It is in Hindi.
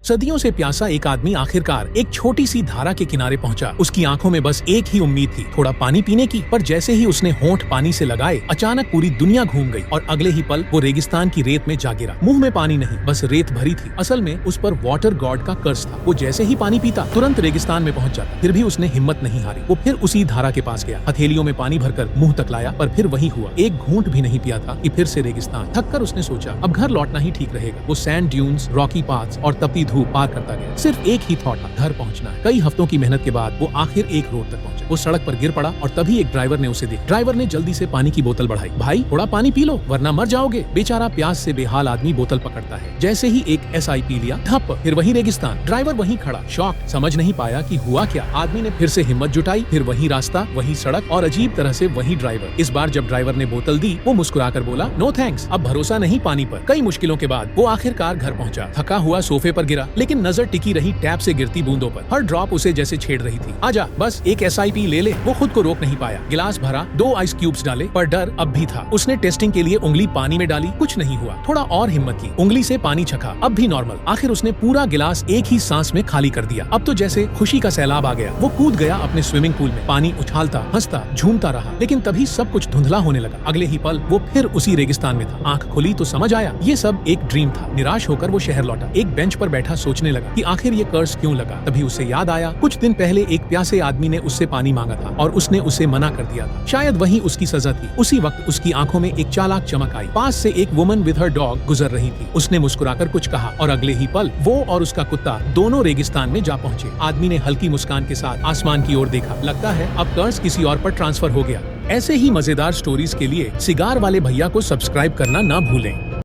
सदियों से प्यासा एक आदमी आखिरकार एक छोटी सी धारा के किनारे पहुंचा। उसकी आंखों में बस एक ही उम्मीद थी, थोड़ा पानी पीने की। पर जैसे ही उसने होंठ पानी से लगाए, अचानक पूरी दुनिया घूम गई और अगले ही पल वो रेगिस्तान की रेत में जा गिरा। मुंह में पानी नहीं, बस रेत भरी थी। असल में उस पर वाटर गॉड का कर्ज था। वो जैसे ही पानी पीता तुरंत रेगिस्तान में पहुंच जाता। फिर भी उसने हिम्मत नहीं हारी। वो फिर उसी धारा के पास गया, हथेलियों में पानी भरकर मुंह तक लाया, पर फिर वही हुआ। एक घूंट भी नहीं पिया था कि फिर से रेगिस्तान। थककर उसने सोचा अब घर लौटना ही ठीक रहेगा। वो सैंड ड्यून्स, रॉकी पाथ्स और तपती धूप पार करता गया। सिर्फ एक ही थॉट था, घर पहुंचना है। कई हफ्तों की मेहनत के बाद वो आखिर एक रोड तक पहुंचा। वो सड़क पर गिर पड़ा और तभी एक ड्राइवर ने उसे देखा। ड्राइवर ने जल्दी से पानी की बोतल बढ़ाई। भाई थोड़ा पानी पी लो वरना मर जाओगे। बेचारा प्यास से बेहाल आदमी बोतल पकड़ता है। जैसे ही एक SI पी लिया, धप, फिर वही रेगिस्तान। ड्राइवर वहीं खड़ा, शॉक, समझ नहीं पाया कि हुआ क्या। आदमी ने फिर से हिम्मत जुटाई, फिर वही रास्ता, वही सड़क और अजीब तरह से वही ड्राइवर। इस बार जब ड्राइवर ने बोतल दी, वो मुस्कुराकर बोला, नो थैंक्स, अब भरोसा नहीं पानी पर। कई मुश्किलों के बाद वो आखिरकार घर पहुंचा। थका हुआ सोफे पर गिरा, लेकिन नजर टिकी रही टैप से गिरती बूंदों पर। हर ड्रॉप उसे जैसे छेड़ रही थी। आजा, बस एक SI पी ले ले। वो खुद को रोक नहीं पाया। गिलास भरा, 2 आइस क्यूब्स डाले, पर डर अब भी था। उसने टेस्टिंग के लिए उंगली पानी में डाली, कुछ नहीं हुआ। थोड़ा और हिम्मत की, उंगली से पानी छका, अब भी नॉर्मल। आखिर उसने पूरा गिलास एक ही सांस में खाली कर दिया। अब तो जैसे खुशी का सैलाब आ गया। वो कूद गया अपने स्विमिंग पूल में। पानी उछालता, हंसता, झूमता रहा। लेकिन तभी सब कुछ धुंधला होने लगा। अगले ही पल वो फिर उसी रेगिस्तान में था। आंख खुली तो समझ आया ये सब एक ड्रीम था। निराश होकर वो शहर लौटा। एक बेंच पर बैठा सोचने लगा कि आखिर ये कर्ज क्यों लगा। तभी उसे याद आया, कुछ दिन पहले एक प्यासे आदमी ने उससे पानी मांगा था और उसने उसे मना कर दिया था। शायद वही उसकी सजा थी। उसी वक्त उसकी आंखों में एक चालाक चमक आई। पास से एक वुमन विद हर डॉग गुजर रही थी। उसने मुस्कुराकर कुछ कहा और अगले ही पल वो और उसका कुत्ता दोनों रेगिस्तान में जा पहुंचे। आदमी ने हल्की मुस्कान के साथ आसमान की ओर देखा। लगता है अब कर्ज किसी और पर ट्रांसफर हो गया। ऐसे ही मजेदार स्टोरीज के लिए सिगार वाले भैया को सब्सक्राइब करना ना भूलें।